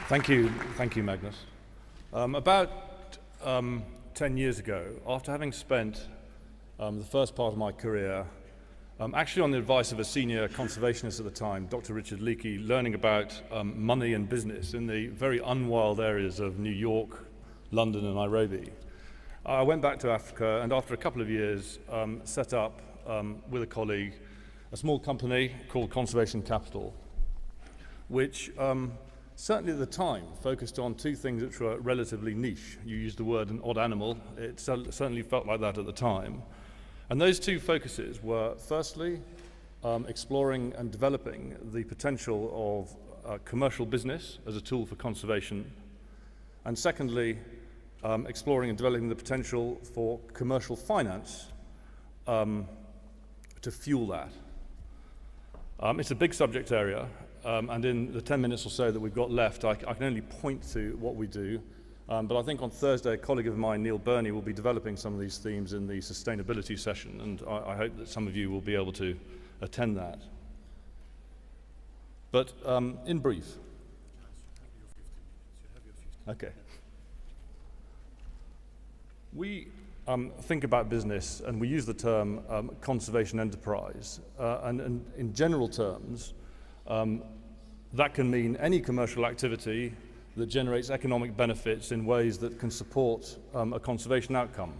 Thank you, Magnus. About 10 years ago, after having spent the first part of my career, actually on the advice of a senior conservationist at the time, Dr. Richard Leakey, learning about money and business in the very unwild areas of New York, London and Nairobi, I went back to Africa and after a couple of years set up with a colleague a small company called Conservation Capital, which certainly at the time focused on two things which were relatively niche. You used the word an odd animal. It certainly felt like that at the time. And those two focuses were, firstly, exploring and developing the potential of commercial business as a tool for conservation, and secondly, exploring and developing the potential for commercial finance to fuel that. It's a big subject area, and in the 10 minutes or so that we've got left, I can only point to what we do. But I think on Thursday, a colleague of mine, Neil Burney, will be developing some of these themes in the sustainability session, and I hope that some of you will be able to attend that. But in brief. Okay. We think about business, and we use the term conservation enterprise, and in general terms, that can mean any commercial activity that generates economic benefits in ways that can support a conservation outcome.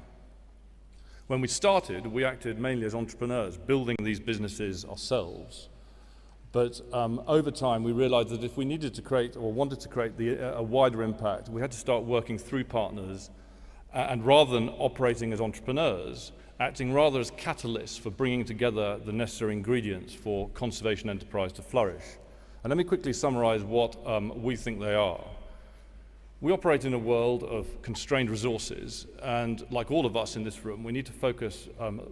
When we started, we acted mainly as entrepreneurs, building these businesses ourselves. But over time, we realized that if we needed to create or wanted to create a wider impact, we had to start working through partners, and rather than operating as entrepreneurs, acting rather as catalysts for bringing together the necessary ingredients for conservation enterprise to flourish. And let me quickly summarize what we think they are. We operate in a world of constrained resources, and like all of us in this room, we need to focus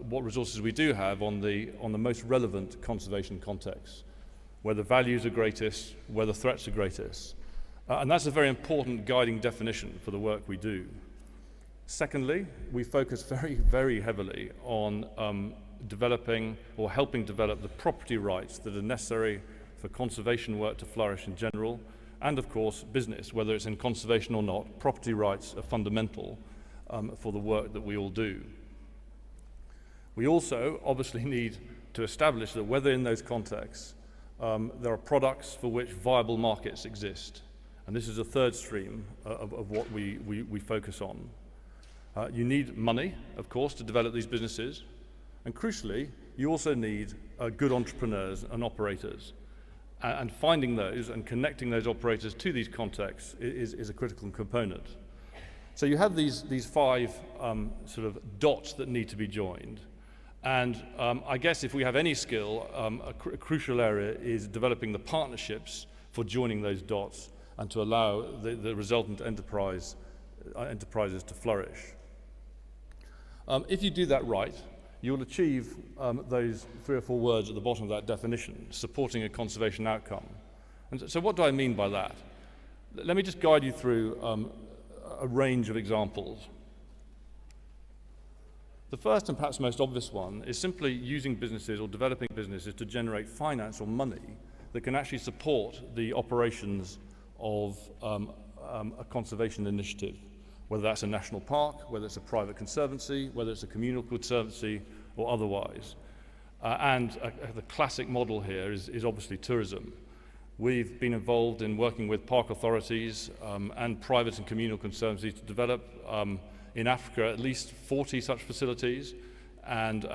what resources we do have on the most relevant conservation contexts, where the values are greatest, where the threats are greatest. And that's a very important guiding definition for the work we do. Secondly, we focus very, very heavily on developing or helping develop the property rights that are necessary for conservation work to flourish in general, and of course business, whether it's in conservation or not. Property rights are fundamental for the work that we all do. We also obviously need to establish that whether in those contexts there are products for which viable markets exist, and this is a third stream of what we focus on. You need money, of course, to develop these businesses, and crucially, you also need good entrepreneurs and operators. And finding those and connecting those operators to these contexts is a critical component. So you have these five sort of dots that need to be joined. And I guess if we have any skill, a crucial area is developing the partnerships for joining those dots and to allow the resultant enterprises to flourish. If you do that right, you'll achieve those 3 or 4 words at the bottom of that definition, supporting a conservation outcome. And so what do I mean by that? Let me just guide you through a range of examples. The first and perhaps most obvious one is simply using businesses or developing businesses to generate finance or money that can actually support the operations of a conservation initiative, whether that's a national park, whether it's a private conservancy, whether it's a communal conservancy, or otherwise. The classic model here is obviously tourism. We've been involved in working with park authorities and private and communal conservancies to develop in Africa at least 40 such facilities and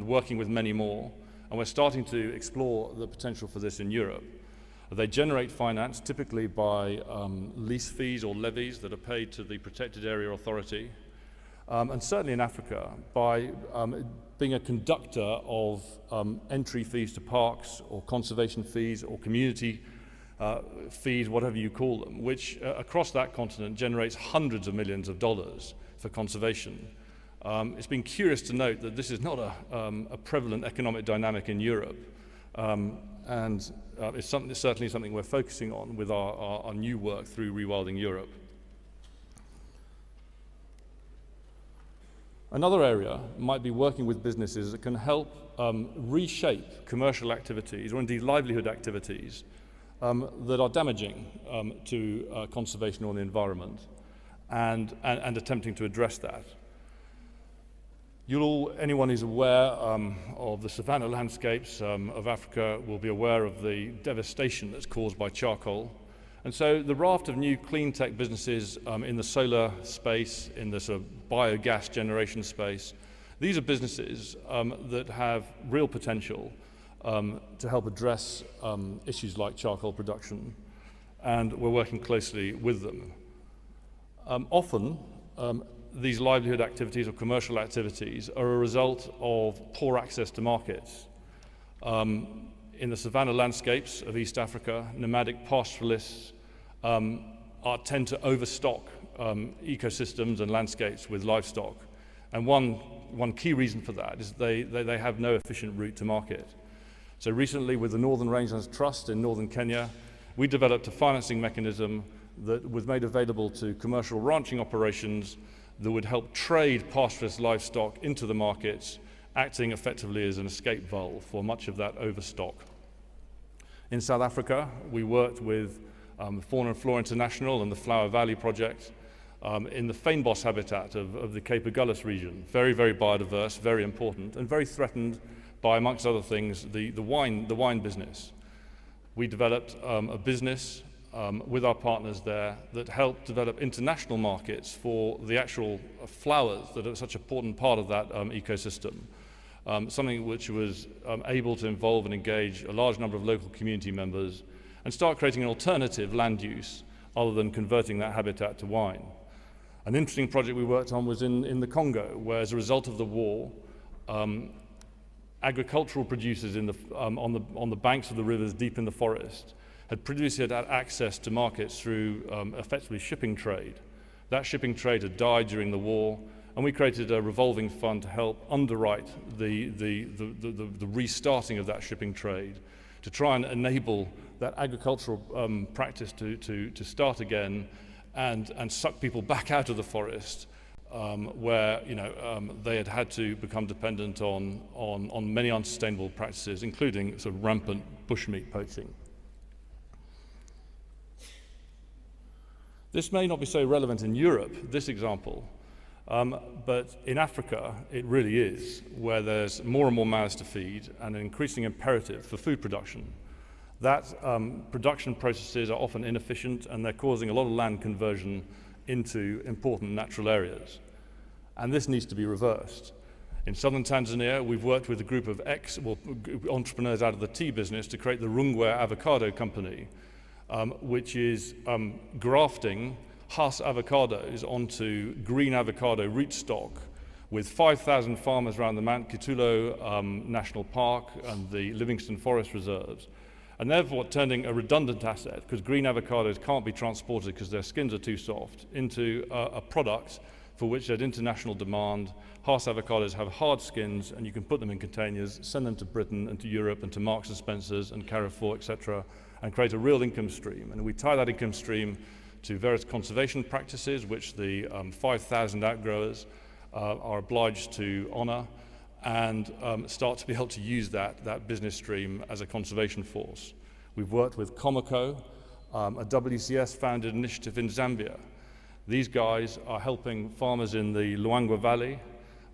working with many more. And we're starting to explore the potential for this in Europe. They generate finance typically by lease fees or levies that are paid to the protected area authority, and certainly in Africa by being a conductor of entry fees to parks or conservation fees or community fees, whatever you call them, which across that continent generates hundreds of millions of dollars for conservation. It's been curious to note that this is not a prevalent economic dynamic in Europe. And it's certainly something we're focusing on with our new work through Rewilding Europe. Another area might be working with businesses that can help reshape commercial activities or indeed livelihood activities that are damaging to conservation or the environment, and attempting to address that. Anyone who's aware of the savanna landscapes of Africa will be aware of the devastation that's caused by charcoal. And so the raft of new clean tech businesses in the solar space, in the sort of biogas generation space, these are businesses that have real potential to help address issues like charcoal production, and we're working closely with them. Often, these livelihood activities or commercial activities are a result of poor access to markets. In the savanna landscapes of East Africa, nomadic pastoralists tend to overstock ecosystems and landscapes with livestock. And one key reason for that is they have no efficient route to market. So recently, with the Northern Rangelands Trust in northern Kenya, we developed a financing mechanism that was made available to commercial ranching operations that would help trade pastoralist livestock into the markets, acting effectively as an escape valve for much of that overstock. In South Africa, we worked with Fauna and Flora International and the Flower Valley Project in the fynbos habitat of the Cape Agulhas region. Very, very biodiverse, very important, and very threatened by, amongst other things, the wine business. We developed a business with our partners there that helped develop international markets for the actual flowers that are such an important part of that ecosystem. Something which was able to involve and engage a large number of local community members and start creating an alternative land use other than converting that habitat to wine. An interesting project we worked on was in the Congo, where as a result of the war, agricultural producers on the banks of the rivers deep in the forest had previously had access to markets through effectively shipping trade. That shipping trade had died during the war, and we created a revolving fund to help underwrite the restarting of that shipping trade, to try and enable that agricultural practice to start again and suck people back out of the forest, where they had to become dependent on many unsustainable practices, including sort of rampant bushmeat poaching. This may not be so relevant in Europe, this example, but in Africa it really is, where there's more and more mouths to feed and an increasing imperative for food production. That production processes are often inefficient, and they're causing a lot of land conversion into important natural areas. And this needs to be reversed. In southern Tanzania, we've worked with a group of entrepreneurs out of the tea business to create the Rungwe Avocado Company, which is grafting Hass avocados onto green avocado rootstock with 5,000 farmers around the Mount Kitulo National Park and the Livingston Forest Reserves. And therefore turning a redundant asset, because green avocados can't be transported because their skins are too soft, into a product for which there's international demand. Hass avocados have hard skins, and you can put them in containers, send them to Britain and to Europe and to Marks and Spencers and Carrefour, etc., and create a real income stream. And we tie that income stream to various conservation practices, which the 5,000 outgrowers are obliged to honour, and start to be able to use that business stream as a conservation force. We've worked with Comoko, a WCS-founded initiative in Zambia. These guys are helping farmers in the Luangwa Valley,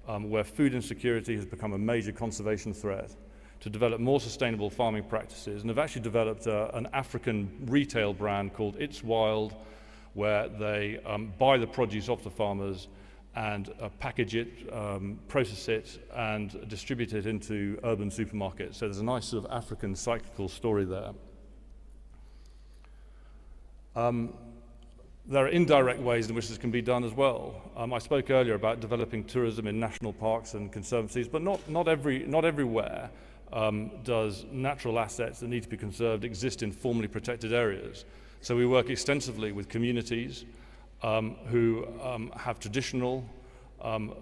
where food insecurity has become a major conservation threat, to develop more sustainable farming practices, and have actually developed an African retail brand called It's Wild, where they buy the produce off the farmers and package it, process it, and distribute it into urban supermarkets. So there's a nice sort of African cyclical story there. There are indirect ways in which this can be done as well. I spoke earlier about developing tourism in national parks and conservancies, but not everywhere does natural assets that need to be conserved exist in formally protected areas. So we work extensively with communities who have traditional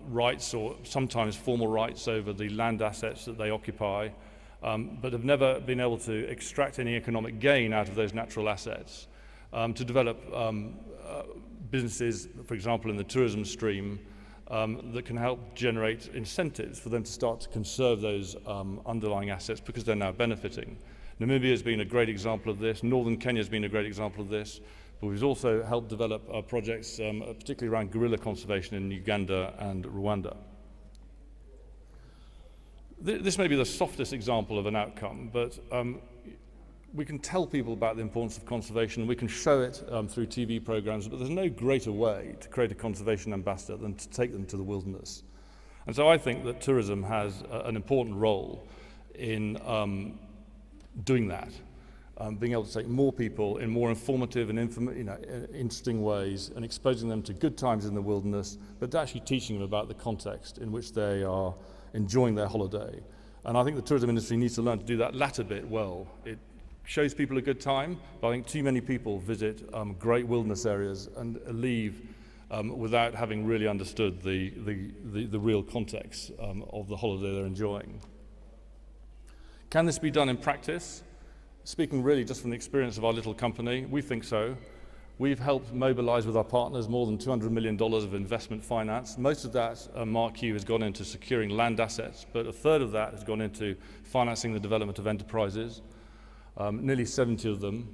rights or sometimes formal rights over the land assets that they occupy, but have never been able to extract any economic gain out of those natural assets, to develop businesses, for example, in the tourism stream, that can help generate incentives for them to start to conserve those underlying assets because they're now benefiting. Namibia has been a great example of this. Northern Kenya has been a great example of this. But we've also helped develop projects, particularly around gorilla conservation in Uganda and Rwanda. This may be the softest example of an outcome, but we can tell people about the importance of conservation. We can show it through TV programs, but there's no greater way to create a conservation ambassador than to take them to the wilderness. And so I think that tourism has an important role in doing that, being able to take more people in more informative and interesting ways and exposing them to good times in the wilderness, but actually teaching them about the context in which they are enjoying their holiday. And I think the tourism industry needs to learn to do that latter bit well. It shows people a good time, but I think too many people visit great wilderness areas and leave without having really understood the real context of the holiday they're enjoying. Can this be done in practice? Speaking really just from the experience of our little company, we think so. We've helped mobilize with our partners more than $200 million of investment finance. Most of that, Mark Hugh, has gone into securing land assets, but a third of that has gone into financing the development of enterprises, nearly 70 of them.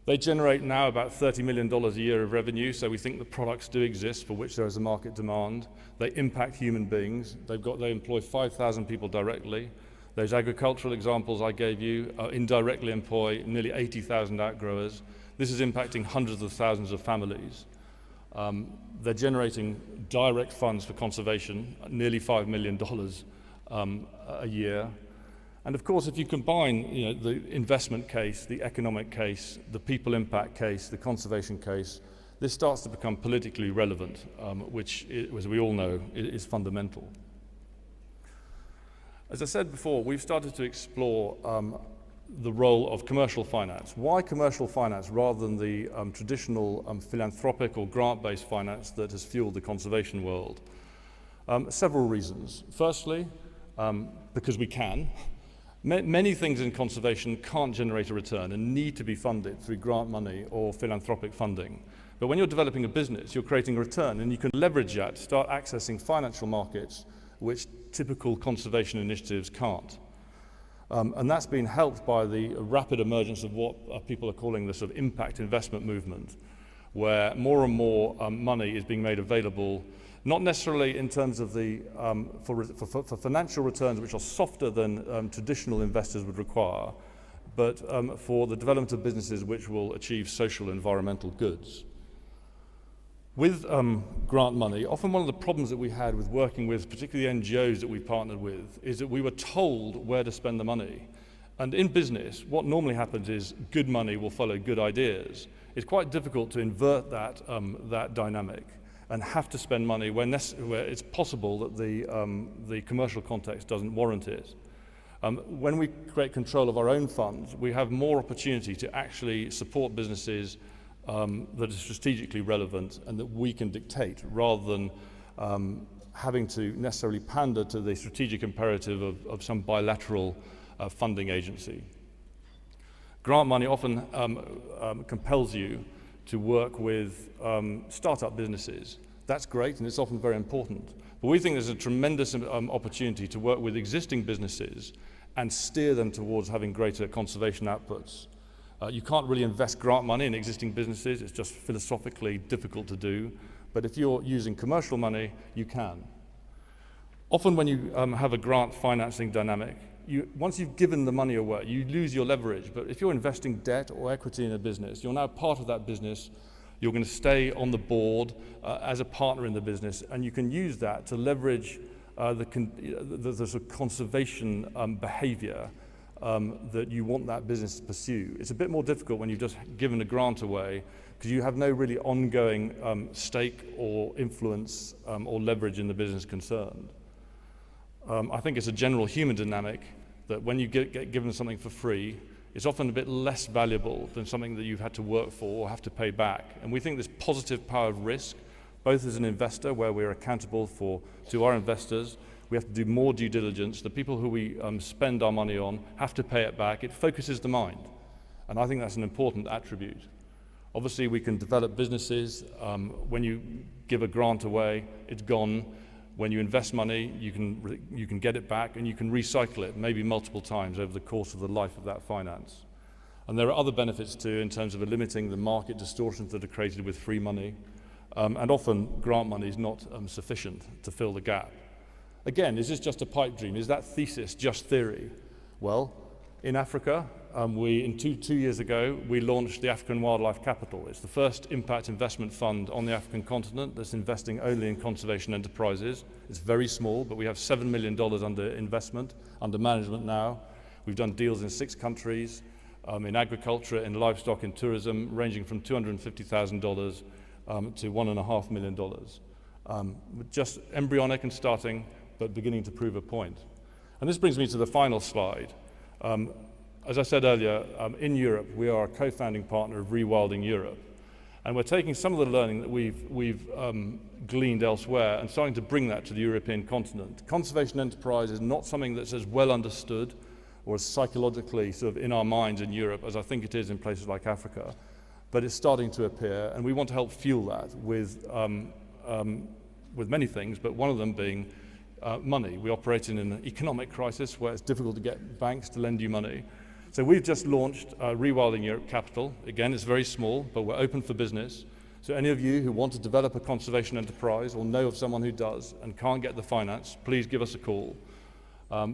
They generate now about $30 million a year of revenue, so we think the products do exist for which there is a market demand. They impact human beings. They employ 5,000 people directly. Those agricultural examples I gave you indirectly employ nearly 80,000 outgrowers. This is impacting hundreds of thousands of families. They're generating direct funds for conservation, nearly $5 million a year. And of course, if you combine the investment case, the economic case, the people impact case, the conservation case, this starts to become politically relevant, which, as we all know, is fundamental. As I said before, we've started to explore the role of commercial finance. Why commercial finance rather than the traditional philanthropic or grant-based finance that has fueled the conservation world? Several reasons. Firstly, because we can. Many things in conservation can't generate a return and need to be funded through grant money or philanthropic funding. But when you're developing a business, you're creating a return, and you can leverage that to start accessing financial markets which typical conservation initiatives can't. And that's been helped by the rapid emergence of what people are calling the sort of impact investment movement, where more and more money is being made available, not necessarily in terms of the for financial returns which are softer than traditional investors would require, but for the development of businesses which will achieve social and environmental goods. With grant money, often one of the problems that we had with working with particularly NGOs that we partnered with is that we were told where to spend the money. And in business, what normally happens is good money will follow good ideas. It's quite difficult to invert that dynamic and have to spend money where it's possible that the commercial context doesn't warrant it. When we create control of our own funds, we have more opportunity to actually support businesses that are strategically relevant and that we can dictate, rather than having to necessarily pander to the strategic imperative of some bilateral funding agency. Grant money often compels you to work with startup businesses. That's great, and it's often very important. But we think there's a tremendous opportunity to work with existing businesses and steer them towards having greater conservation outputs. You can't really invest grant money in existing businesses. It's just philosophically difficult to do. But if you're using commercial money, you can. Often when you have a grant financing dynamic, once you've given the money away, you lose your leverage. But if you're investing debt or equity in a business, you're now part of that business. You're going to stay on the board as a partner in the business, and you can use that to leverage the sort of conservation behavior that you want that business to pursue. It's a bit more difficult when you've just given a grant away, because you have no really ongoing stake or influence or leverage in the business concerned. I think it's a general human dynamic that when you get given something for free, it's often a bit less valuable than something that you've had to work for or have to pay back. And we think this positive power of risk, both as an investor, where we're accountable to our investors, we have to do more due diligence. The people who we spend our money on have to pay it back. It focuses the mind. And I think that's an important attribute. Obviously, we can develop businesses. When you give a grant away, it's gone. When you invest money, you can get it back and you can recycle it maybe multiple times over the course of the life of that finance. And there are other benefits too in terms of limiting the market distortions that are created with free money. And often grant money is not sufficient to fill the gap. Again, is this just a pipe dream? Is that thesis just theory? Well, in Africa, two years ago, we launched the African Wildlife Capital. It's the first impact investment fund on the African continent that's investing only in conservation enterprises. It's very small, but we have $7 million under management now. We've done deals in 6 countries, in agriculture, in livestock, in tourism, ranging from $250,000 to $1.5 million. Just embryonic and starting, but beginning to prove a point. And this brings me to the final slide. As I said earlier, in Europe, we are a co-founding partner of Rewilding Europe. And we're taking some of the learning that we've gleaned elsewhere and starting to bring that to the European continent. Conservation enterprise is not something that's as well understood or as psychologically sort of in our minds in Europe as I think it is in places like Africa. But it's starting to appear, and we want to help fuel that with many things, but one of them being money. We operate in an economic crisis where it's difficult to get banks to lend you money. So we've just launched Rewilding Europe Capital. Again, it's very small, but we're open for business. So any of you who want to develop a conservation enterprise or know of someone who does and can't get the finance, please give us a call.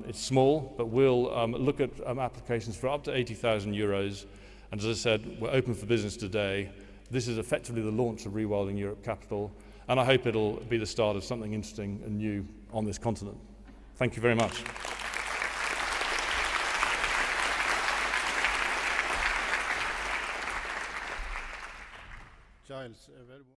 It's small, but we'll look at applications for up to 80,000 euros. And as I said, we're open for business today. This is effectively the launch of Rewilding Europe Capital, and I hope it'll be the start of something interesting and new on this continent. Thank you very much. Giles,